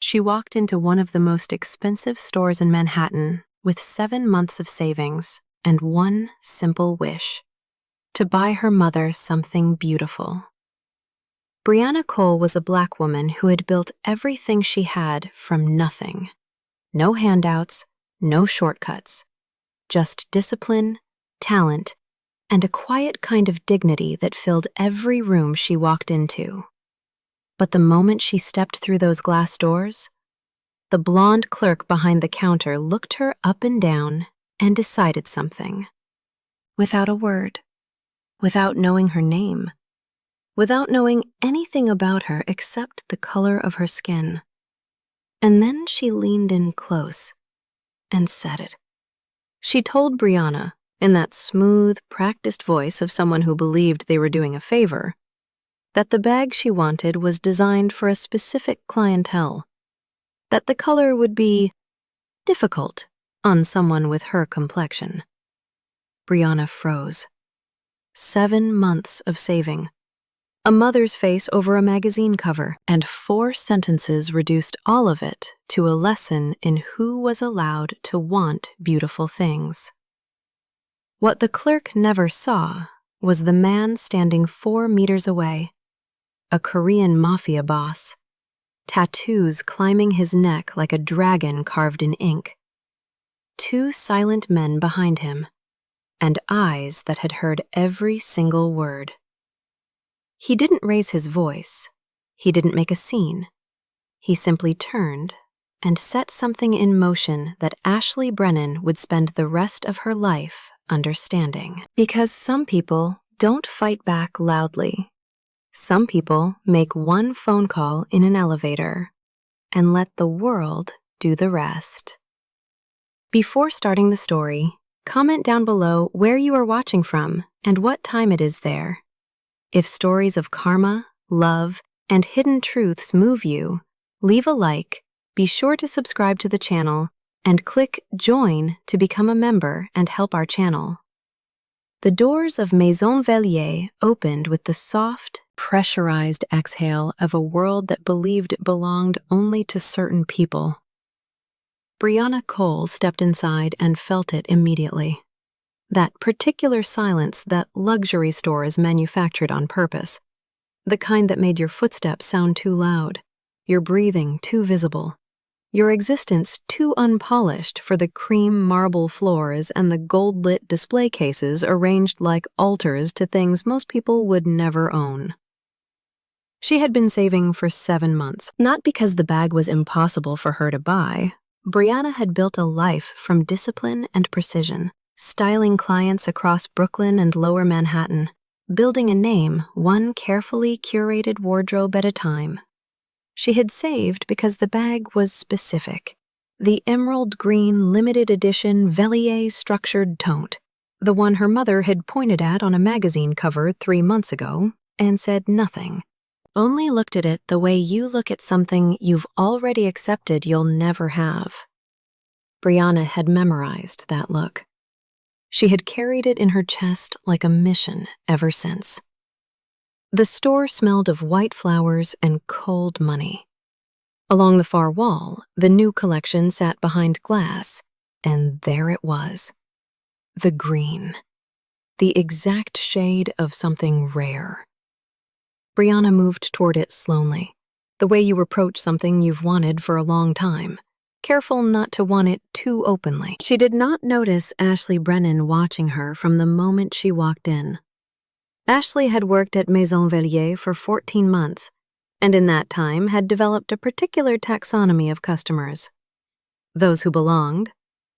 she walked into one of the most expensive stores in Manhattan with 7 months of savings and one simple wish: to buy her mother something beautiful. Brianna Cole was a Black woman who had built everything she had from nothing. No handouts, no shortcuts, just discipline, talent, and a quiet kind of dignity that filled every room she walked into. But the moment she stepped through those glass doors, the blonde clerk behind the counter looked her up and down and decided something. Without a word, without knowing her name, without knowing anything about her except the color of her skin. And then she leaned in close and said it. She told Briana, in that smooth, practiced voice of someone who believed they were doing a favor, that the bag she wanted was designed for a specific clientele, that the color would be difficult on someone with her complexion. Briana froze. 7 months of saving, a mother's face over a magazine cover, and 4 sentences reduced all of it to a lesson in who was allowed to want beautiful things. What the clerk never saw was the man standing 4 meters away, a Korean Mafia boss, tattoos climbing his neck like a dragon carved in ink, 2 silent men behind him, and eyes that had heard every single word. He didn't raise his voice. He didn't make a scene. He simply turned and set something in motion that Ashley Brennan would spend the rest of her life understanding. Because some people don't fight back loudly. Some people make one phone call in an elevator and let the world do the rest. Before starting the story, comment down below where you are watching from and what time it is there. If stories of karma, love, and hidden truths move you, leave a like, be sure to subscribe to the channel, and click Join to become a member and help our channel. The doors of Maison Vellier opened with the soft, pressurized exhale of a world that believed it belonged only to certain people. Brianna Cole stepped inside and felt it immediately. That particular silence that luxury stores manufactured on purpose. The kind that made your footsteps sound too loud, your breathing too visible, your existence too unpolished for the cream marble floors and the gold-lit display cases arranged like altars to things most people would never own. She had been saving for 7 months, not because the bag was impossible for her to buy. Briana had built a life from discipline and precision, styling clients across Brooklyn and Lower Manhattan, building a name one carefully curated wardrobe at a time. She had saved because the bag was specific. The emerald green limited edition Vellier structured tote, the one her mother had pointed at on a magazine cover 3 months ago and said nothing. Only looked at it the way you look at something you've already accepted you'll never have. Briana had memorized that look. She had carried it in her chest like a mission ever since. The store smelled of white flowers and cold money. Along the far wall, the new collection sat behind glass, and there it was. The green. The exact shade of something rare. Briana moved toward it slowly, the way you approach something you've wanted for a long time, careful not to want it too openly. She did not notice Ashley Brennan watching her from the moment she walked in. Ashley had worked at Maison Vellier for 14 months, and in that time had developed a particular taxonomy of customers. Those who belonged,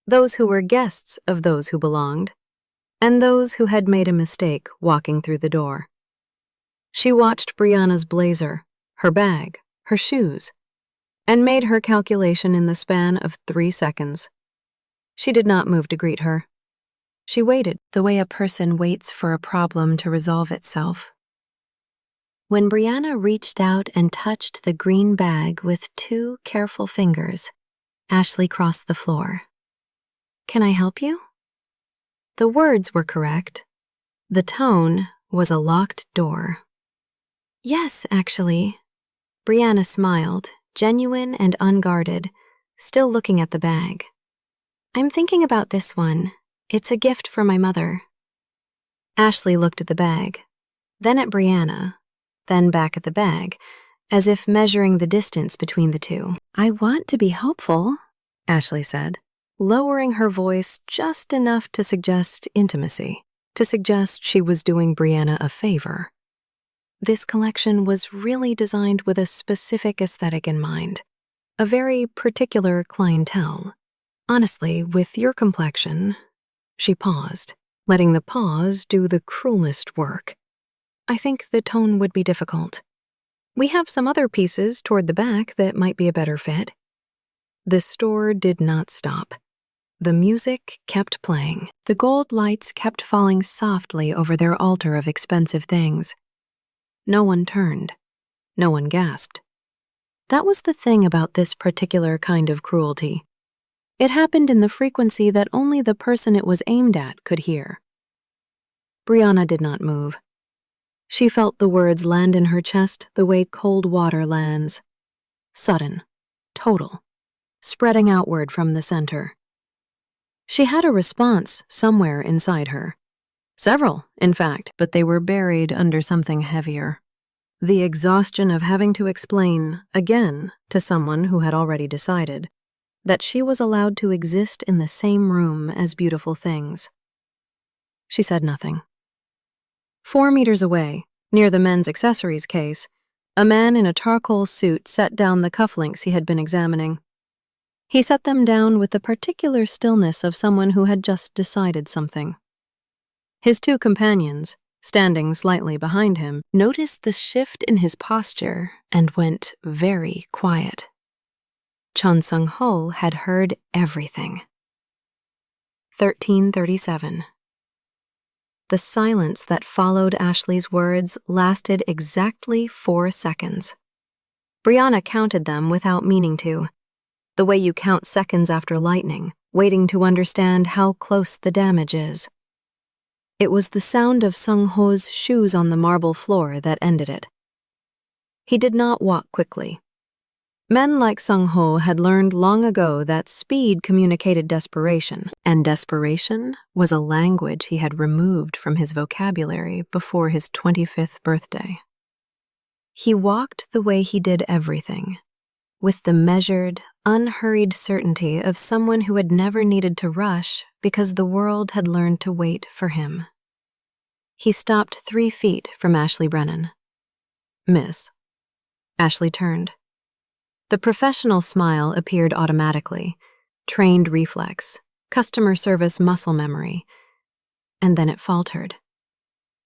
those who were guests of those who belonged, and those who had made a mistake walking through the door. She watched Briana's blazer, her bag, her shoes, and made her calculation in the span of 3 seconds. She did not move to greet her. She waited the way a person waits for a problem to resolve itself. When Briana reached out and touched the green bag with 2 careful fingers, Ashley crossed the floor. "Can I help you?" The words were correct. The tone was a locked door. "Yes, actually." Briana smiled, genuine and unguarded, still looking at the bag. "I'm thinking about this one. It's a gift for my mother." Ashley looked at the bag, then at Brianna, then back at the bag, as if measuring the distance between the two. "I want to be hopeful," Ashley said, lowering her voice just enough to suggest intimacy, to suggest she was doing Brianna a favor. This collection was really designed with a specific aesthetic in mind, a very particular clientele. Honestly, with your complexion, she paused, letting the pause do the cruelest work. "I think the tone would be difficult. We have some other pieces toward the back that might be a better fit." The store did not stop. The music kept playing. The gold lights kept falling softly over their altar of expensive things. No one turned. No one gasped. That was the thing about this particular kind of cruelty. It happened in the frequency that only the person it was aimed at could hear. Brianna did not move. She felt the words land in her chest the way cold water lands. Sudden, total, spreading outward from the center. She had a response somewhere inside her. Several, in fact, but they were buried under something heavier. The exhaustion of having to explain, again, to someone who had already decided, that she was allowed to exist in the same room as beautiful things. She said nothing. 4 meters away, near the men's accessories case, a man in a charcoal suit set down the cufflinks he had been examining. He set them down with the particular stillness of someone who had just decided something. His 2 companions, standing slightly behind him, noticed the shift in his posture and went very quiet. Songho had heard everything. 1337. The silence that followed Ashley's words lasted exactly 4 seconds. Brianna counted them without meaning to, the way you count seconds after lightning, waiting to understand how close the damage is. It was the sound of Songho's shoes on the marble floor that ended it. He did not walk quickly. Men like Songho had learned long ago that speed communicated desperation, and desperation was a language he had removed from his vocabulary before his 25th birthday. He walked the way he did everything, with the measured, unhurried certainty of someone who had never needed to rush because the world had learned to wait for him. He stopped 3 feet from Ashley Brennan. "Miss." Ashley turned. The professional smile appeared automatically, trained reflex, customer service muscle memory, and then it faltered.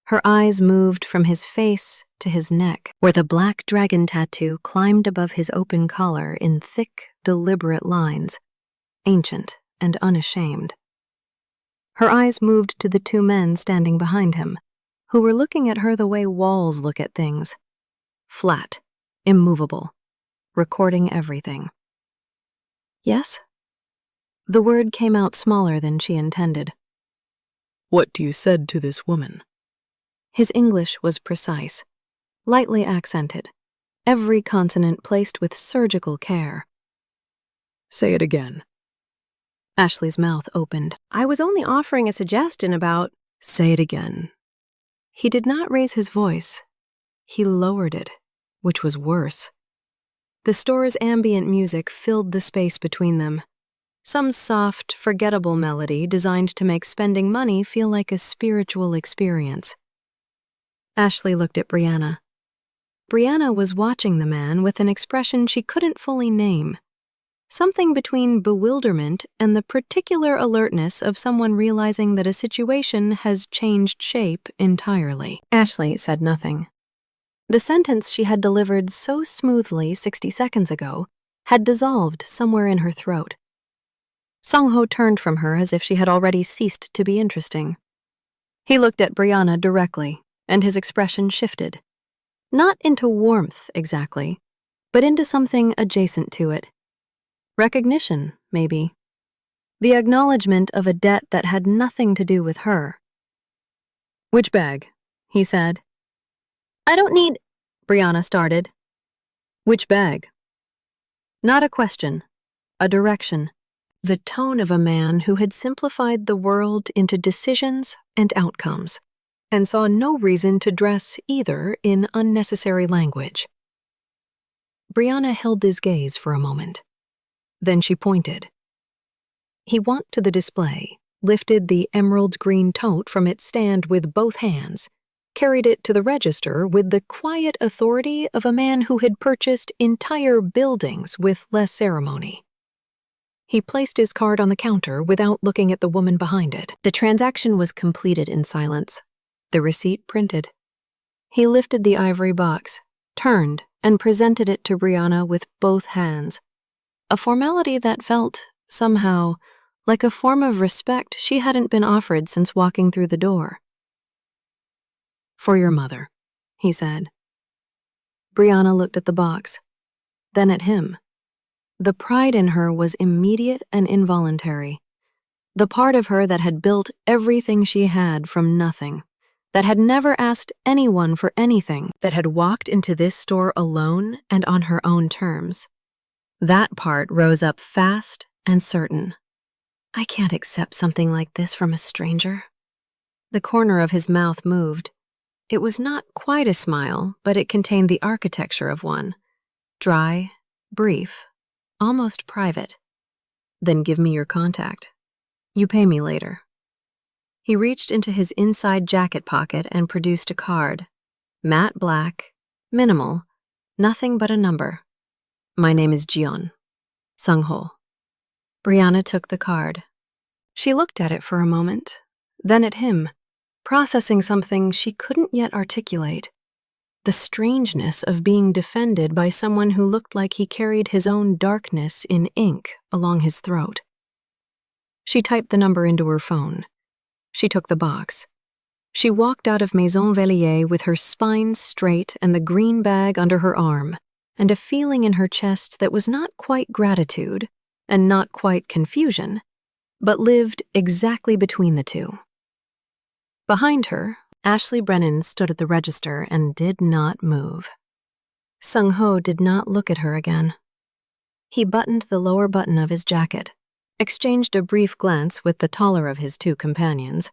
Her eyes moved from his face to his neck, where the black dragon tattoo climbed above his open collar in thick, deliberate lines, ancient and unashamed. Her eyes moved to the 2 men standing behind him, who were looking at her the way walls look at things. Flat, immovable, recording everything. "Yes?" The word came out smaller than she intended. "What you said to this woman?" His English was precise, lightly accented, every consonant placed with surgical care. "Say it again." Ashley's mouth opened. "I was only offering a suggestion about—" "Say it again." He did not raise his voice. He lowered it, which was worse. The store's ambient music filled the space between them. Some soft, forgettable melody designed to make spending money feel like a spiritual experience. Ashley looked at Brianna. Brianna was watching the man with an expression she couldn't fully name. Something between bewilderment and the particular alertness of someone realizing that a situation has changed shape entirely. Ashley said nothing. The sentence she had delivered so smoothly 60 seconds ago had dissolved somewhere in her throat. Songho turned from her as if she had already ceased to be interesting. He looked at Brianna directly, and his expression shifted. Not into warmth, exactly, but into something adjacent to it. Recognition, maybe. The acknowledgement of a debt that had nothing to do with her. "Which bag?" he said. "I don't need—" Brianna started. "Which bag?" Not a question, a direction. The tone of a man who had simplified the world into decisions and outcomes, and saw no reason to dress either in unnecessary language. Brianna held his gaze for a moment. Then she pointed. He walked to the display, lifted the emerald green tote from its stand with both hands, carried it to the register with the quiet authority of a man who had purchased entire buildings with less ceremony. He placed his card on the counter without looking at the woman behind it. The transaction was completed in silence, the receipt printed. He lifted the ivory box, turned, and presented it to Brianna with both hands, a formality that felt, somehow, like a form of respect she hadn't been offered since walking through the door. "For your mother," he said. Brianna looked at the box, then at him. The pride in her was immediate and involuntary. The part of her that had built everything she had from nothing, that had never asked anyone for anything, that had walked into this store alone and on her own terms. That part rose up fast and certain. "I can't accept something like this from a stranger." The corner of his mouth moved. It was not quite a smile, but it contained the architecture of one. Dry, brief, almost private. "Then give me your contact. You pay me later." He reached into his inside jacket pocket and produced a card. Matte black, minimal, nothing but a number. "My name is Jion. Songho." Brianna took the card. She looked at it for a moment, then at him, processing something she couldn't yet articulate. The strangeness of being defended by someone who looked like he carried his own darkness in ink along his throat. She typed the number into her phone. She took the box. She walked out of Maison Vellier with her spine straight and the green bag under her arm, and a feeling in her chest that was not quite gratitude and not quite confusion, but lived exactly between the two. Behind her, Ashley Brennan stood at the register and did not move. Songho did not look at her again. He buttoned the lower button of his jacket, exchanged a brief glance with the taller of his two companions,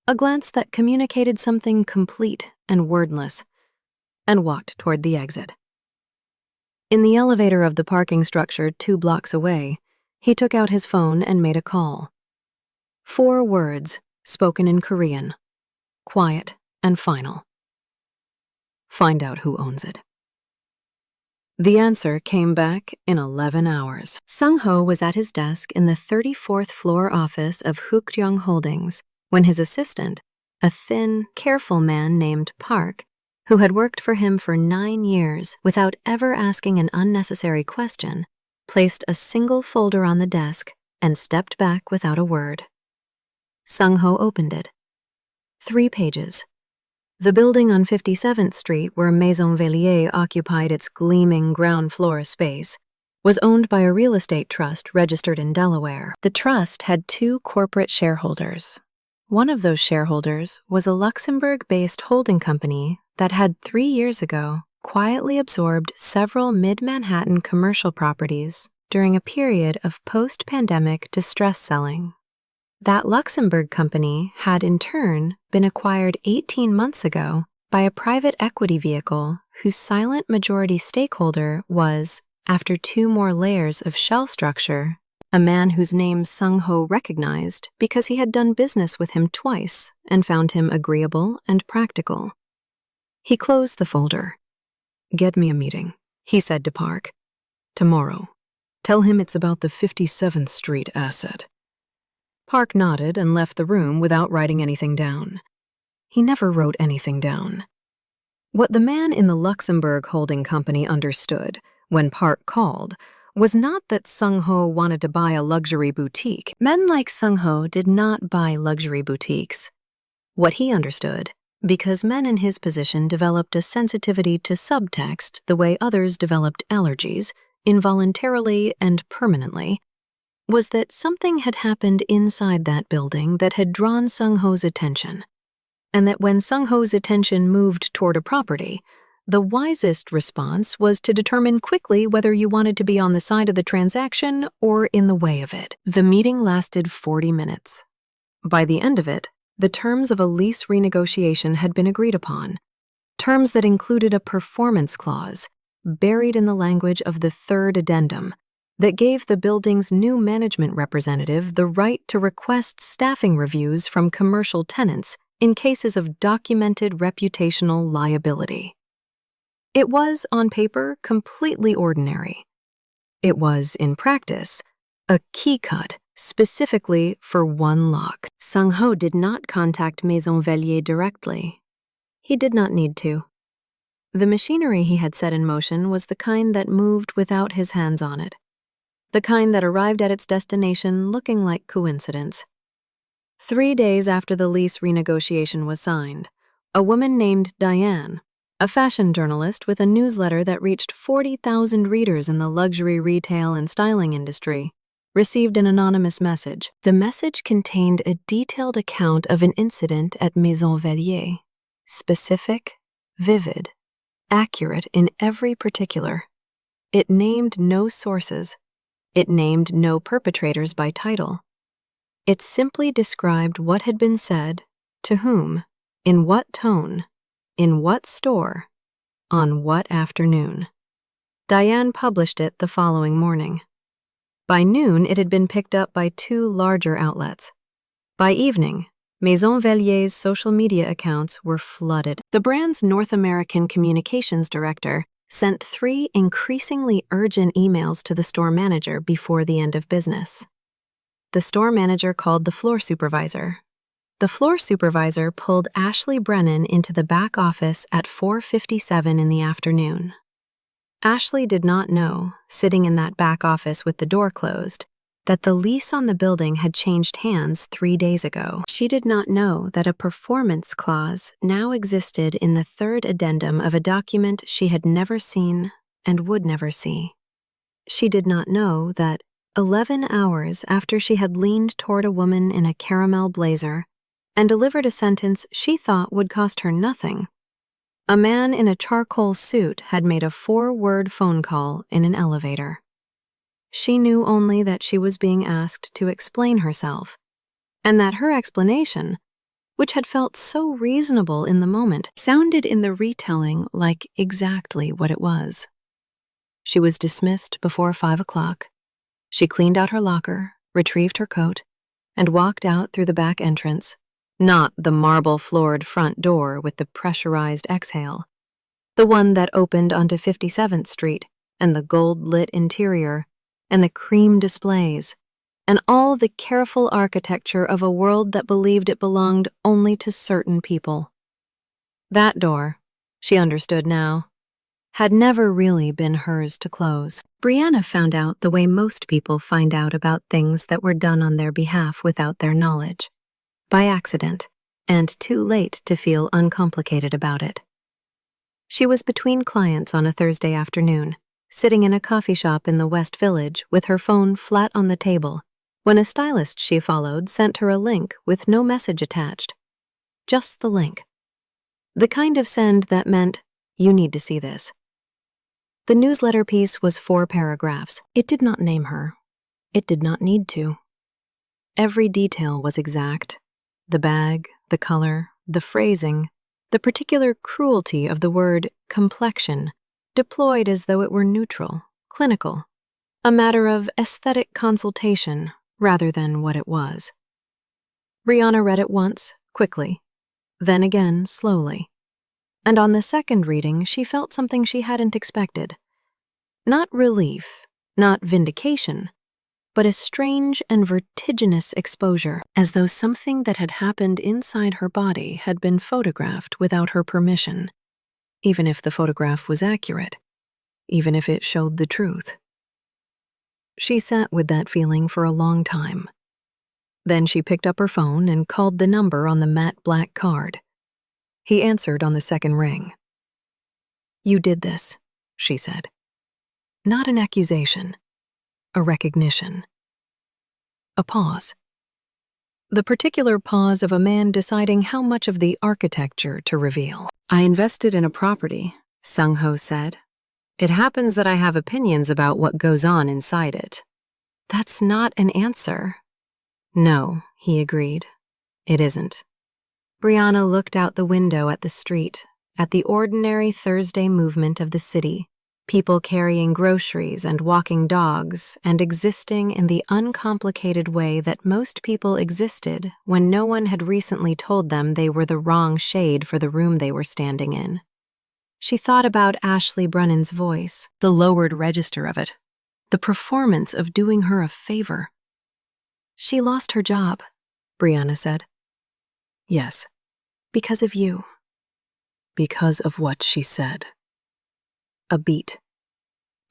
a glance that communicated something complete and wordless, and walked toward the exit. In the elevator of the parking structure 2 blocks away, he took out his phone and made a call. 4 words, spoken in Korean, quiet and final. "Find out who owns it." The answer came back in 11 hours. Songho was at his desk in the 34th floor office of Hukryong Holdings when his assistant, a thin, careful man named Park, who had worked for him for 9 years without ever asking an unnecessary question, placed a single folder on the desk and stepped back without a word. Songho opened it. 3 pages. The building on 57th Street where Maison Vellier occupied its gleaming ground floor space was owned by a real estate trust registered in Delaware. The trust had 2 corporate shareholders. One of those shareholders was a Luxembourg-based holding company that had 3 years ago quietly absorbed several mid-Manhattan commercial properties during a period of post-pandemic distress selling. That Luxembourg company had in turn been acquired 18 months ago by a private equity vehicle whose silent majority stakeholder was, after 2 more layers of shell structure, a man whose name Songho recognized because he had done business with him twice and found him agreeable and practical. He closed the folder. "Get me a meeting," he said to Park. "Tomorrow. Tell him it's about the 57th Street asset." Park nodded and left the room without writing anything down. He never wrote anything down. What the man in the Luxembourg holding company understood when Park called was not that Songho wanted to buy a luxury boutique. Men like Songho did not buy luxury boutiques. What he understood, because men in his position developed a sensitivity to subtext the way others developed allergies, involuntarily and permanently, was that something had happened inside that building that had drawn Songho's attention, and that when Songho's attention moved toward a property, The wisest response was to determine quickly whether you wanted to be on the side of the transaction or in the way of it. The meeting lasted 40 minutes. By the end of it, the terms of a lease renegotiation had been agreed upon, terms that included a performance clause buried in the language of the third addendum that gave the building's new management representative the right to request staffing reviews from commercial tenants in cases of documented reputational liability. It was, on paper, completely ordinary. It was, in practice, a key cut specifically for one lock. Songho did not contact Maison Vellier directly. He did not need to. The machinery he had set in motion was the kind that moved without his hands on it, the kind that arrived at its destination looking like coincidence. 3 days after the lease renegotiation was signed, a woman named Diane, a fashion journalist with a newsletter that reached 40,000 readers in the luxury retail and styling industry, received an anonymous message. The message contained a detailed account of an incident at Maison Vellier, specific, vivid, accurate in every particular. It named no sources. It named no perpetrators by title. It simply described what had been said, to whom, in what tone, in what store, on what afternoon. Diane published it the following morning. By noon, it had been picked up by 2 larger outlets. By evening, Maison Vellier's social media accounts were flooded. The brand's North American communications director sent 3 increasingly urgent emails to the store manager before the end of business. The store manager called the floor supervisor. The floor supervisor pulled Ashley Brennan into the back office at 4:57 in the afternoon. Ashley did not know, sitting in that back office with the door closed, that the lease on the building had changed hands 3 days ago. She did not know that a performance clause now existed in the third addendum of a document she had never seen and would never see. She did not know that 11 hours after she had leaned toward a woman in a caramel blazer and delivered a sentence she thought would cost her nothing, a man in a charcoal suit had made a 4-word phone call in an elevator. She knew only that she was being asked to explain herself, and that her explanation, which had felt so reasonable in the moment, sounded in the retelling like exactly what it was. She was dismissed before 5 o'clock. She cleaned out her locker, retrieved her coat, and walked out through the back entrance, not the marble-floored front door with the pressurized exhale, the one that opened onto 57th Street and the gold-lit interior and the cream displays and all the careful architecture of a world that believed it belonged only to certain people. That door, she understood now, had never really been hers to close. Brianna found out the way most people find out about things that were done on their behalf without their knowledge, by accident, and too late to feel uncomplicated about it. She was between clients on a Thursday afternoon, sitting in a coffee shop in the West Village with her phone flat on the table, when a stylist she followed sent her a link with no message attached. Just the link. The kind of send that meant, "You need to see this." The newsletter piece was 4 paragraphs. It did not name her. It did not need to. Every detail was exact. The bag, the color, the phrasing, the particular cruelty of the word complexion, deployed as though it were neutral, clinical, a matter of aesthetic consultation rather than what it was. Briana read it once, quickly, then again, slowly. And on the second reading, she felt something she hadn't expected. Not relief, not vindication, but a strange and vertiginous exposure, as though something that had happened inside her body had been photographed without her permission, even if the photograph was accurate, even if it showed the truth. She sat with that feeling for a long time. Then she picked up her phone and called the number on the matte black card. He answered on the second ring. "You did this," she said. Not an accusation, a recognition. A pause. The particular pause of a man deciding how much of the architecture to reveal. I invested in a property, Songho said. It happens that I have opinions about what goes on inside it. That's not an answer. No, he agreed. It isn't. Brianna looked out the window at the street, at the ordinary Thursday movement of the city, people carrying groceries and walking dogs and existing in the uncomplicated way that most people existed when no one had recently told them they were the wrong shade for the room they were standing in. She thought about Ashley Brennan's voice, the lowered register of it, the performance of doing her a favor. She lost her job, Brianna said. Yes. Because of you. Because of what she said. A beat.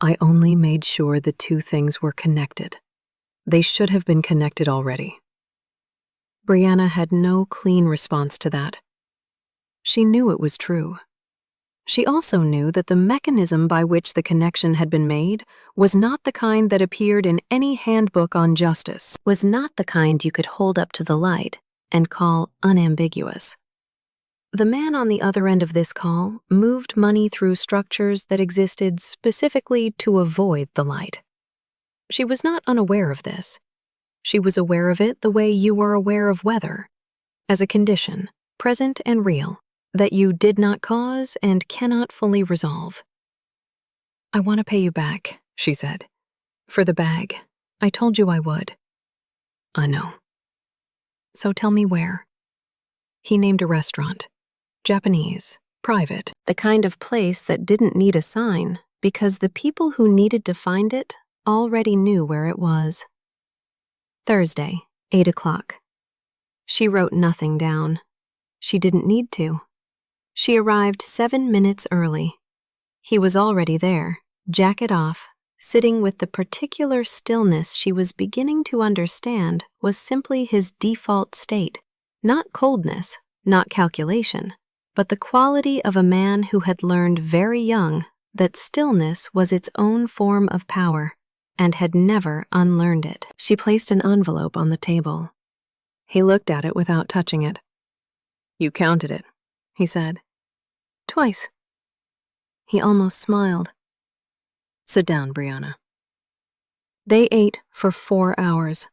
I only made sure the two things were connected. They should have been connected already. Brianna had no clean response to that. She knew it was true. She also knew that the mechanism by which the connection had been made was not the kind that appeared in any handbook on justice, was not the kind you could hold up to the light and call unambiguous. The man on the other end of this call moved money through structures that existed specifically to avoid the light. She was not unaware of this. She was aware of it the way you are aware of weather, as a condition, present and real, that you did not cause and cannot fully resolve. I want to pay you back, she said. For the bag. I told you I would. I know. So tell me where. He named a restaurant. Japanese, private, the kind of place that didn't need a sign because the people who needed to find it already knew where it was. Thursday, 8 o'clock. She wrote nothing down. She didn't need to. She arrived 7 minutes early. He was already there, jacket off, sitting with the particular stillness she was beginning to understand was simply his default state, not coldness, not calculation, but the quality of a man who had learned very young that stillness was its own form of power and had never unlearned it. She placed an envelope on the table. He looked at it without touching it. You counted it, he said. Twice. He almost smiled. Sit down, Brianna. They ate for 4 hours.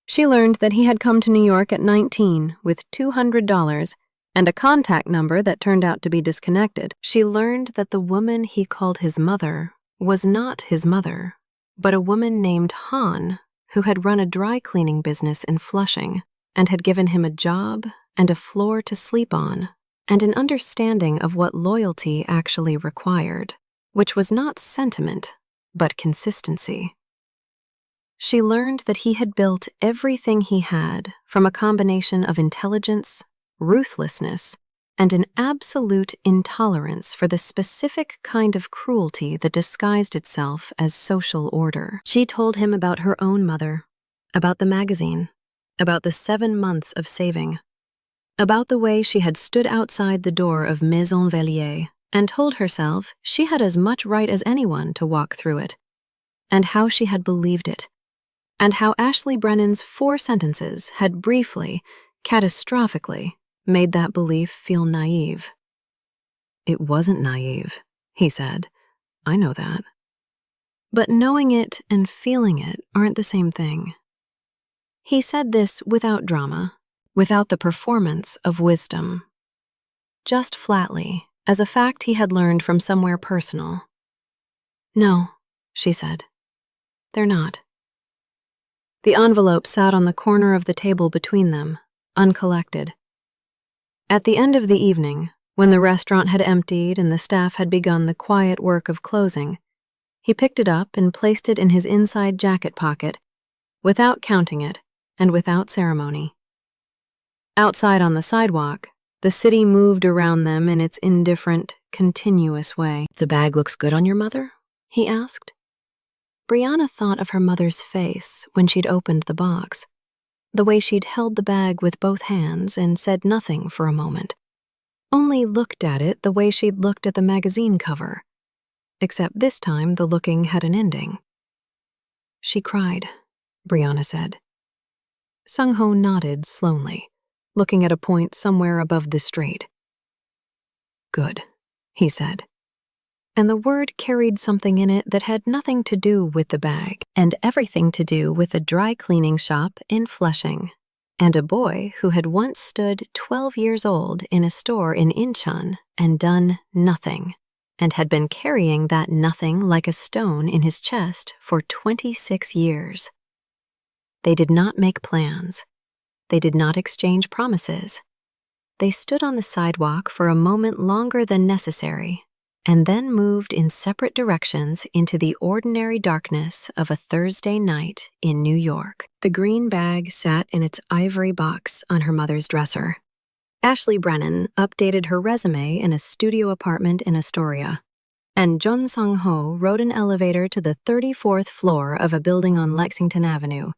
She learned that he had come to New York at 19 with $200 and a contact number that turned out to be disconnected. She learned that the woman he called his mother was not his mother, but a woman named Han who had run a dry cleaning business in Flushing and had given him a job and a floor to sleep on and an understanding of what loyalty actually required, which was not sentiment, but consistency. She learned that he had built everything he had from a combination of intelligence, ruthlessness, and an absolute intolerance for the specific kind of cruelty that disguised itself as social order. She told him about her own mother, about the magazine, about the 7 months of saving, about the way she had stood outside the door of Maison Vellier and told herself she had as much right as anyone to walk through it, and how she had believed it, and how Ashley Brennan's 4 sentences had briefly, catastrophically, made that belief feel naive. It wasn't naive, he said. I know that. But knowing it and feeling it aren't the same thing. He said this without drama, without the performance of wisdom. Just flatly, as a fact he had learned from somewhere personal. No, she said. They're not. The envelope sat on the corner of the table between them, uncollected. At the end of the evening, when the restaurant had emptied and the staff had begun the quiet work of closing, he picked it up and placed it in his inside jacket pocket, without counting it and without ceremony. Outside on the sidewalk, the city moved around them in its indifferent, continuous way. The bag looks good on your mother? He asked. Brianna thought of her mother's face when she'd opened the box, the way she'd held the bag with both hands and said nothing for a moment, only looked at it the way she'd looked at the magazine cover, except this time the looking had an ending. She cried, Brianna said. Songho nodded slowly, looking at a point somewhere above the street. Good, he said. and the word carried something in it that had nothing to do with the bag and everything to do with a dry cleaning shop in Flushing, and a boy who had once stood 12 years old in a store in Incheon and done nothing, and had been carrying that nothing like a stone in his chest for 26 years. They did not make plans. They did not exchange promises. They stood on the sidewalk for a moment longer than necessary, and then moved in separate directions into the ordinary darkness of a Thursday night in New York. The green bag sat in its ivory box on her mother's dresser. Ashley Brennan updated her resume in a studio apartment in Astoria, and Jun Songho rode an elevator to the 34th floor of a building on Lexington Avenue,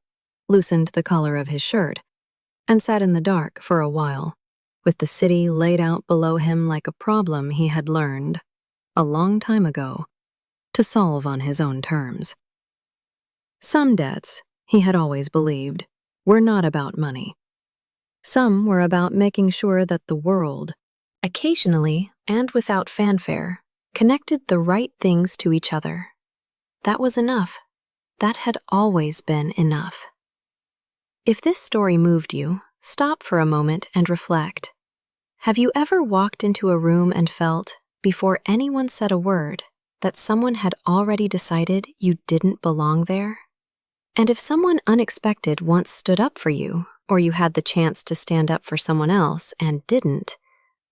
loosened the collar of his shirt, and sat in the dark for a while, with the city laid out below him like a problem he had learned, a long time ago, to solve on his own terms. Some debts, he had always believed, were not about money. Some were about making sure that the world, occasionally and without fanfare, connected the right things to each other. That was enough. That had always been enough. If this story moved you, stop for a moment and reflect. Have you ever walked into a room and felt, before anyone said a word, that someone had already decided you didn't belong there? And if someone unexpected once stood up for you, or you had the chance to stand up for someone else and didn't,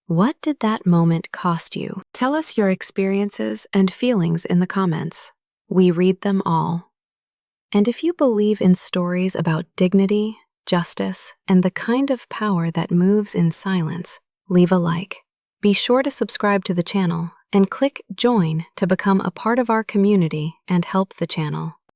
what did that moment cost you? Tell us your experiences and feelings in the comments. We read them all. And if you believe in stories about dignity, justice, and the kind of power that moves in silence, leave a like. Be sure to subscribe to the channel and click Join to become a part of our community and help the channel.